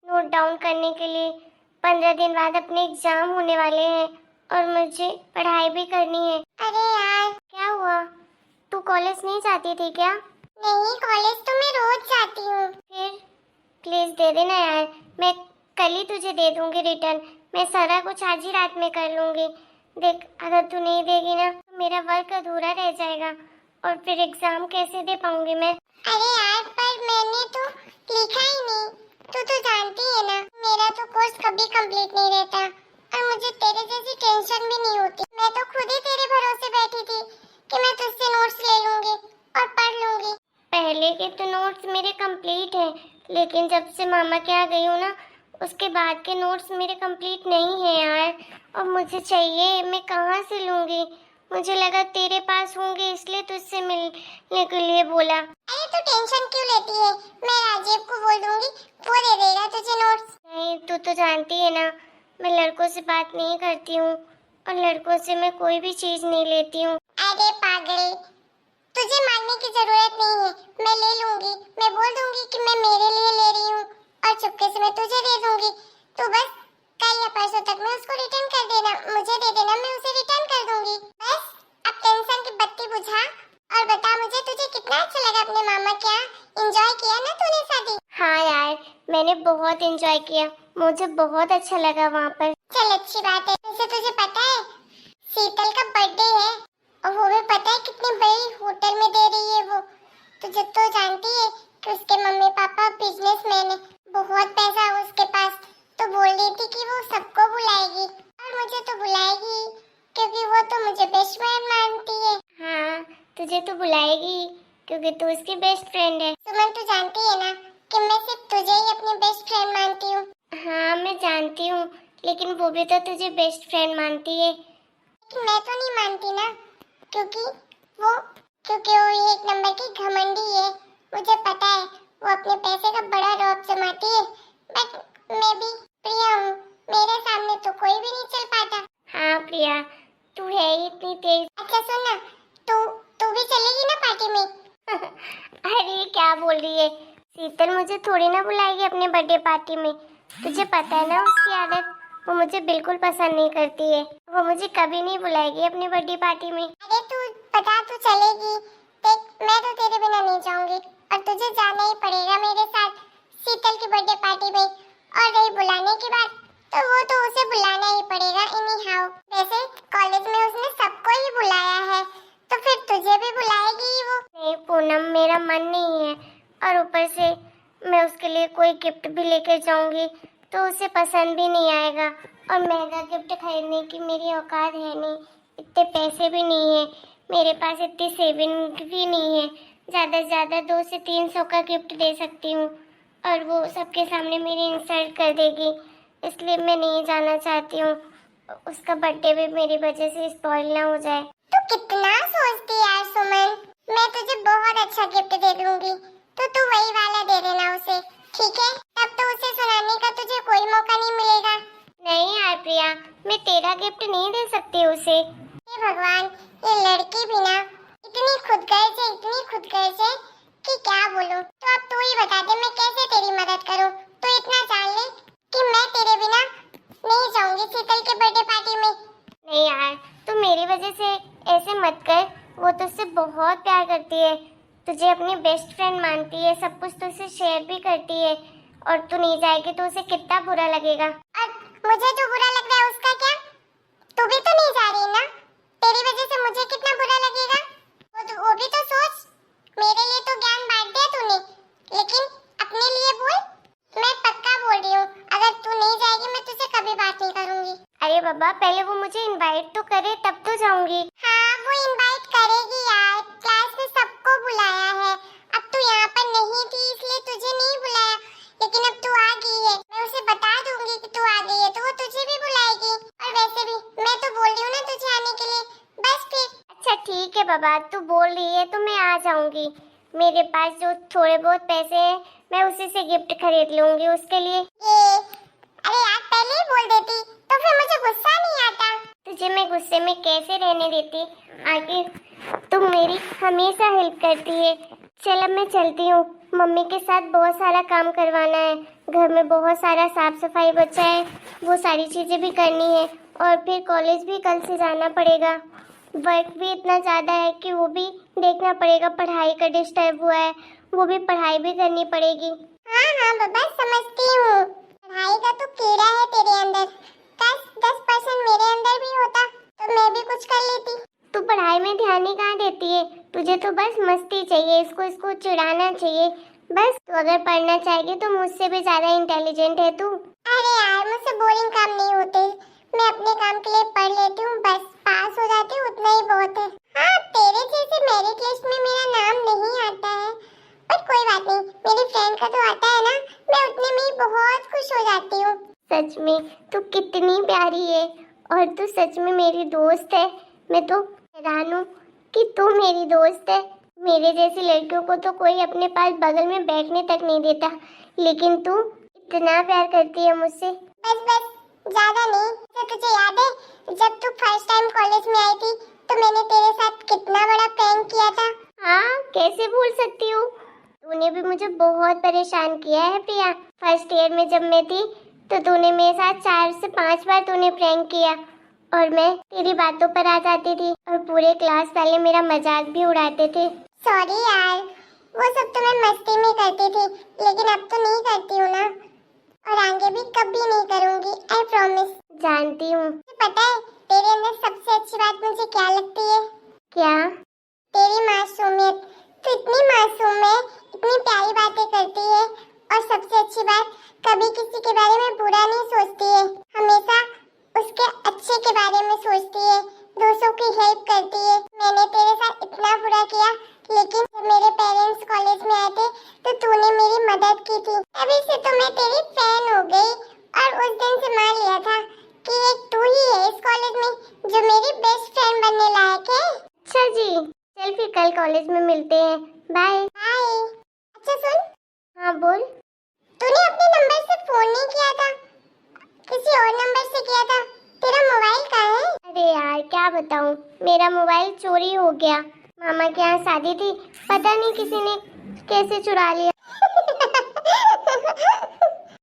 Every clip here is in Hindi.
नोट डाउन करने के लिए। 15 दिन बाद अपने एग्जाम होने वाले हैं और मुझे पढ़ाई भी करनी है। अरे यार क्या हुआ, तू कॉलेज नहीं जाती थी क्या? नहीं, कॉलेज तो मैं रोज जाती हूँ। फिर प्लीज दे देना यार, मैं कल ही तुझे दे दूंगी रिटर्न। मैं सारा कुछ आज ही रात में कर लूंगी। देख, अगर तू नहीं देगी ना तो मेरा वर्क अधूरा रह जाएगा और फिर एग्जाम कैसे दे पाऊंगी मैं? अरे यार पर मैंने तो लिखा ही नहीं, तू तो जानती है ना मेरा तो कोर्स कभी कंप्लीट नहीं रहता और मुझे तेरे जैसी टेंशन भी नहीं होती। मैं तो खुद ही तेरे भरोसे बैठी थी कि मैं तुझसे नोट्स ले लूंगी और पढ़ लूंगी। पहले के तो नोट्स मेरे कंप्लीट हैं, लेकिन जब से मामा के यहाँ गई हूँ ना उसके बाद के नोट्स मेरे कंप्लीट नहीं है यार, और मुझे चाहिए, मैं कहाँ से लूंगी? मुझे लगा तेरे पास होंगे इसलिए तुझसे मिलने के लिए बोला। अरे तू टेंशन क्यों लेती है, मैं राजीव को बोल दूंगी, वो दे देगा तुझे नोट्स। नहीं, तू तो जानती है ना मैं लड़कों से बात नहीं करती हूँ और लड़कों से मैं कोई भी चीज नहीं लेती हूँ। अरे पागल, तुझे मानने की जरूरत नहीं है, मैं ले लूंगी। मैं बोल दूंगी कि मैं मेरे लिए ले रही हूँ और चुपके से मैं तुझे दे दूंगी। तू बस कल या परसों तक में उसको रिटर्न कर देना, मुझे दे देना, मैं उसे रिटर्न कर दूंगी। बस अब टेंशन की बत्ती बुझा और बता मुझे तुझे कितना अच्छा लगा अपने मामा के यहाँ। एंजॉय किया ना तूने शादी? हाँ यार, मैंने बहुत एंजॉय किया, मुझे बहुत अच्छा लगा वहाँ पर। चल अच्छी बात है। वैसे तुझे पता है शीतल का बर्थडे है और वो भी पता है कितनी बड़ी होटल में दे रही है वो। तुझे तो जानती है कि उसके मम्मी पापा बिजनेसमैन है, बहुत पैसा है उसके पास, तो बोल रही थी कि वो सबको बुलाएगी और मुझे तो बुलाएगी क्योंकि वो तो मुझे बेस्ट फ्रेंड मानती है। हाँ, तुझे तो बुलाएगी क्योंकि तू उसकी बेस्ट फ्रेंड है। सुमन तू जानती है ना कि मैं सिर्फ तुझे ही अपनी बेस्ट फ्रेंड मानती हूँ। हाँ मैं जानती हूँ, लेकिन वो भी तो तुझे बेस्ट फ्रेंड मानती है। लेकिन मैं तो नहीं मानती ना, क्योंकि वो एक नंबर की घमंडी है। मुझे पता है वो अपने पैसे का बड़ा रौब जमाती है, बट मैं भी प्रिया हूँ, मेरे सामने तो कोई भी नहीं चल पाता। हाँ प्रिया, तू है ही इतनी तेज। अच्छा सुन ना, तू भी चलेगी ना पार्टी में? अरे क्या बोल रही है, शीतल मुझे थोड़ी ना बुलाएगी अपने बर्थडे पार्टी में। तुझे पता है ना उसकी आदत, वो मुझे बिल्कुल पसंद नहीं करती है। वो मुझे कभी नहीं बुलाएगी अपनी बर्थडे पार्टी में। अरे तू बता, तू चलेगी? देख मैं तो तेरे बिना नहीं जाऊंगी और तुझे जाना ही पड़ेगा मेरे साथ शीतल की बर्थडे पार्टी में। और रही बुलाने की बात, तो वो तो उसे बुलाना ही पड़ेगा एनी हाउ। वैसे कॉलेज में उसने सबको ही बुलाया है, तो फिर तुझे भी बुलाएगी ही वो। नहीं पूनम, मेरा मन नहीं है, और ऊपर से मैं उसके लिए कोई गिफ्ट भी लेकर जाऊंगी तो उसे पसंद भी नहीं आएगा, और महंगा गिफ्ट खरीदने की मेरी औकात है नहीं, इतने पैसे भी नहीं है मेरे पास, इतनी सेविंग भी नहीं है। ज़्यादा से ज़्यादा 200 से 300 का गिफ्ट दे सकती हूँ और वो सबके सामने मेरी इंसल्ट कर देगी, इसलिए मैं नहीं जाना चाहती हूँ। उसका बर्थडे भी मेरी वजह से स्पॉइल ना हो जाए। तू कितना सोचती है यार सुमन, मैं तुझे बहुत अच्छा गिफ्ट दे दूंगी, तो तू वही वाला दे देना उसे, ठीक है? तब तो उसे सुनाने का तुझे कोई मौका नहीं मिलेगा। नहीं यार प्रिया, मैं तेरा गिफ्ट नहीं दे सकती उसे। हे भगवान, ये लड़की भी ना इतनी खुदगर्ज है कि क्या बोलूं। तो अब तू ही बता दे मैं कैसे तेरी मदद करूं। तू इतना जान ले कि मैं तेरे बिना नहीं जाऊंगी शीतल के बर्थडे पार्टी में। नहीं यार, तू मेरी वजह से ऐसे मत कर, वो तुझसे बहुत प्यार करती है, तुझे अपनी बेस्ट फ्रेंड मानती है, सब कुछ तुझसे शेयर भी करती है, और तू नहीं जाएगी तो उसे कितना बुरा लगेगा। और मुझे जो बुरा लग रहा है उसका क्या? तू भी तो नहीं जा रही ना, तेरी वजह से मुझे कितना बुरा लगेगा वो भी तो सोच। मेरे लिए तो ज्ञान बांट दिया तूने, लेकिन अपने लिए बोल। मैं पक्का बोल रही हूँ, अगर तू नहीं जाएगी मैं तुझसे कभी बात नहीं करूंगी। अरे बाबा, पहले वो मुझे इनवाइट तो करे तब तो जाऊंगी। हाँ वो इनवाइट करेगी यार, क्लास में सबको बुलाया है। अब तू यहाँ पर नहीं थी इसलिए तुझे नहीं बुलाया, लेकिन अब तू आ गई है, मैं उसे बता दूंगी कि तू आ गई है तो वो तुझे भी बुलाएगी। और वैसे भी मैं तो बोल रही हूँ ना तुझे आने के लिए, बस फिर। अच्छा ठीक है बाबा, तू बोल रही है तो मैं आ जाऊंगी। मेरे पास जो थोड़े बहुत पैसे हैं मैं उसी से गिफ्ट खरीद लूंगी उसके लिए। अरे यार पहले ही बोल देती तो फिर मुझे गुस्सा नहीं आता। तुझे मैं गुस्से में कैसे रहने देती, आखिर तुम मेरी हमेशा हेल्प करती है, चल अब मैं चलती हूँ, मम्मी के साथ बहुत सारा काम करवाना है, घर में बहुत सारा साफ सफाई बचा है, वो सारी चीज़ें भी करनी है और फिर कॉलेज भी कल से जाना पड़ेगा। वर्क भी इतना ज़्यादा है कि वो भी देखना पड़ेगा, पढ़ाई का डिस्टर्ब हुआ है, वो भी पढ़ाई भी करनी पड़ेगी। हाँ हाँ बाबा समझती हूँ, पढ़ाई का तो कीड़ा है तेरे अंदर, 10% मेरे अंदर भी होता तो मैं भी कुछ कर लेती। तू पढ़ाई में ध्यान ही कहाँ देती है, तुझे तो बस मस्ती चाहिए, इसको चिढ़ाना चाहिए बस। तू अगर पढ़ना चाहेगी तो मुझसे भी ज्यादा इंटेलिजेंट है तू। अरे यार मुझसे बोरिंग काम नहीं होते, मैं अपने काम के लिए पढ़ लेती हूँ, बस पास हो जाती हूँ उतना ही बहुत है। हाँ तेरे जैसे मेरिट लिस्ट में मेरा नाम नहीं आता है, पर कोई बात नहीं, मेरी फ्रेंड का तो आता है ना, मैं उतने में ही बहुत खुश हो जाती हूँ। सच में तू कितनी प्यारी है और तू सच में मेरी दोस्त है, मैं तो हैरान हूँ कि तू मेरी दोस्त है। मेरे जैसी लड़कियों को तो कोई अपने पास बगल में बैठने तक नहीं देता, लेकिन तू इतना प्यार करती है मुझसे। बस बस ज्यादा नहीं। तो तुझे याद है जब तू फर्स्ट टाइम कॉलेज में आई थी तो मैंने तेरे साथ कितना बड़ा प्रैंक किया था? हाँ कैसे भूल सकती हूँ, तूने भी मुझे बहुत परेशान किया है प्रिया। फर्स्ट ईयर में जब मैं थी तो तूने मेरे साथ 4 से 5 बार तूने प्रैंक किया और मैं तेरी बातों पर आ जाती थी और पूरे क्लास वाले मेरा मजाक भी उड़ाते थे। सॉरी यार, वो सब तो मैं मस्ती में करती थी, लेकिन अब तो नहीं करती हूँ ना, और आगे भी कभी नहीं करूँगी, आई प्रॉमिस। जानती हूँ। पता है तेरे अंदर सबसे अच्छी बात मुझे क्या लगती है? क्या? तेरी मासूमियत। तू इतनी मासूम है, इतनी प्यारी बातें करती है, और सबसे अच्छी बात कभी किसी के बारे में बुरा नहीं सोचती है, हमेशा उसके अच्छे के बारे में सोचती है, दूसरों की हेल्प करती है। मैंने तेरे साथ इतना बुरा किया, लेकिन जब मेरे पेरेंट्स कॉलेज में आए थे तो तूने मेरी मदद की थी, तभी से तो मैं तेरी फैन हो गई और उस दिन से मान लिया था कि एक तू ही है इस कॉलेज में जो मेरी बेस्ट फ्रेंड बनने लायक है। अच्छा जी, चल फिर कल कॉलेज में मिलते हैं, बाय बाय। अच्छा सुन। हाँ बोल। तूने अपने नंबर से फोन नहीं किया था, किसी और नंबर से किया था, तेरा मोबाइल कहाँ है? अरे यार क्या बताऊँ, मेरा मोबाइल चोरी हो गया, मामा के यहाँ शादी थी, पता नहीं किसी ने कैसे चुरा लिया।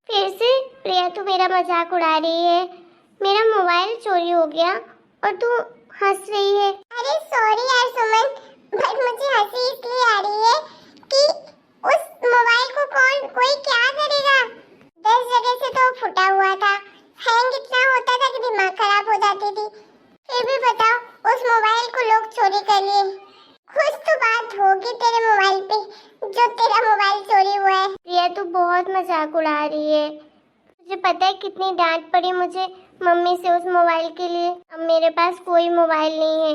फिर से प्रिया तू मेरा मजाक उड़ा रही है, मेरा मोबाइल चोरी हो गया और तू हंस रही है। अरे सॉरी यार सुमन, बट मुझे हंसी इसलिए आ रही है कि उस मोबाइल को कोई क्या करेगा, 10 जगह से तो फूटा हुआ था, हैंग इतना होता था कि दिमाग खराब हो जाती थी, फिर भी बताओ उस मोबाइल को लोग चोरी कर लिए। कुछ तो बात होगी तेरे मोबाइल पे जो तेरा मोबाइल चोरी हुआ है। प्रिया तू बहुत मजाक उड़ा रही है, तुझे पता है कितनी डांट पड़ी मुझे मम्मी से उस मोबाइल के लिए। अब मेरे पास कोई मोबाइल नहीं है,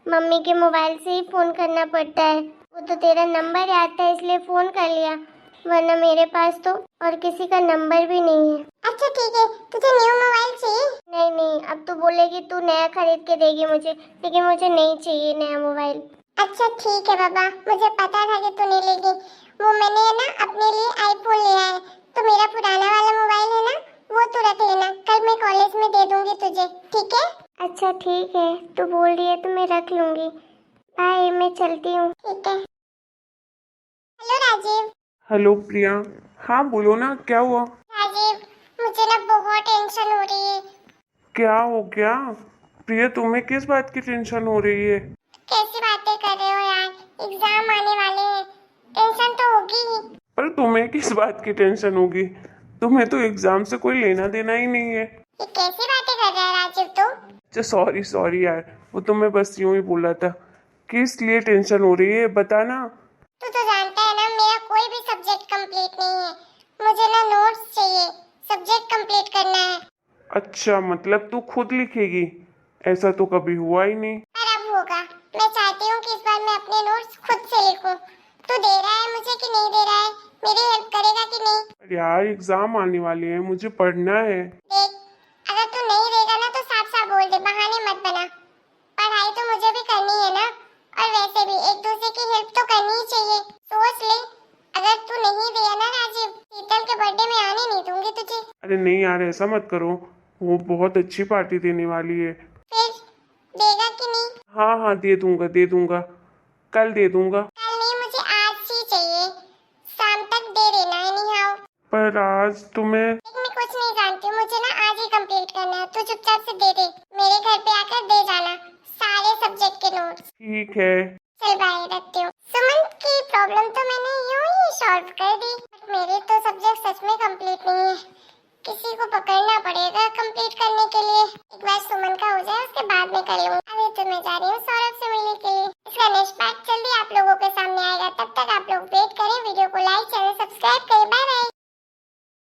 मम्मी के मोबाइल से ही फोन करना पड़ता है, वो तो तेरा नंबर याद था इसलिए फोन कर लिया, वरना मेरे पास तो और किसी का नंबर भी नहीं है। अच्छा ठीक है, तुझे न्यू मोबाइल चाहिए? नहीं नहीं, अब तू बोलेगी तू नया खरीद के देगी मुझे, लेकिन मुझे नहीं चाहिए नया मोबाइल। अच्छा ठीक है बाबा, मुझे पता था कि तू नहीं लेगी, वो मैंने है ना अपने लिए आईफोन लिया है, तो मेरा पुराना वाला मोबाइल है ना वो तू रख लेना, कल मैं कॉलेज में दे दूंगी तुझे, ठीक है? अच्छा ठीक है, तू बोल रही है तो मैं रख लूंगी, बाय मैं चलती हूँ। ठीक है। हेलो राजीव। हेलो प्रिया। हाँ बोलो ना, क्या हुआ? राजीव मुझे ना बहुत टेंशन हो रही है। क्या हो गया? प्रिया तुम्हें किस बात की टेंशन हो रही है? कैसी बातें कर रहे हो यार, एग्जाम आने वाले हैं, टेंशन तो होगी ही। पर तुम्हें किस बात की टेंशन होगी, तुम्हें तो एग्जाम से कोई लेना देना ही नहीं है। ये कैसी बातें कर रहा है राजीव तू? अच्छा सॉरी सॉरी यार, वो तो मैं बस यूं ही बोला था। किस लिए टेंशन हो रही है बताना। तू तो जानता है ना मेरा कोई भी सब्जेक्ट कंप्लीट नहीं है, मुझे ना नोट्स चाहिए, सब्जेक्ट कंप्लीट करना है। अच्छा मतलब तू खुद लिखेगी? ऐसा तो कभी हुआ ही नहीं। पर अब होगा, मैं चाहती हूँ कि इस बार मैं अपने नोट्स खुद से लिखूं। तू दे रहा है मुझे कि नहीं दे रहा है, मेरी हेल्प करेगा कि नहीं? अरे यार एग्जाम आने वाले हैं, मुझे पढ़ना है। देख अगर तू नहीं देगा ना तो साफ साफ बोल दे, बहाने मत बना, पढ़ाई तो मुझे भी करनी है ना, और वैसे भी एक दूसरे की हेल्प तो करनी ही चाहिए। सोच ले, अगर तू नहीं दिया ना राजीव, शीतल के बर्थडे में आने नहीं दूंगी तुझे। अरे नहीं यार ऐसा मत करो, वो बहुत अच्छी पार्टी देने वाली है। फिर देगा कि नहीं? हाँ हाँ दे दूंगा, कल दे दूंगा। कल नहीं, मुझे आज ही पर आज तुम्हें मैं कुछ नहीं जानती, मुझे ना आज ही कंप्लीट करना है। तू चुपचाप से दे दे, मेरे घर पे आकर दे जाना सारे सब्जेक्ट के नोट्स। ठीक है। चल बाय, रखती हूँ। सुमन की प्रॉब्लम तो मैंने यूं ही सॉल्व कर दी, बट मेरे तो सब्जेक्ट सच में कंप्लीट नहीं है। किसी को पकड़ना पड़ेगा कंप्लीट करने के लिए। एक बार सुमन का हो जाए उसके बाद में कर लूंगी। अभी तो मैं जा रही हूँ सौरभ से मिलने के लिए। इसका नेक्स्ट पार्ट जल्दी आप लोगों के सामने आएगा, तब तक आप लोग वेट करें। वीडियो को लाइक, चैनल सब्सक्राइब करें। Bye bye.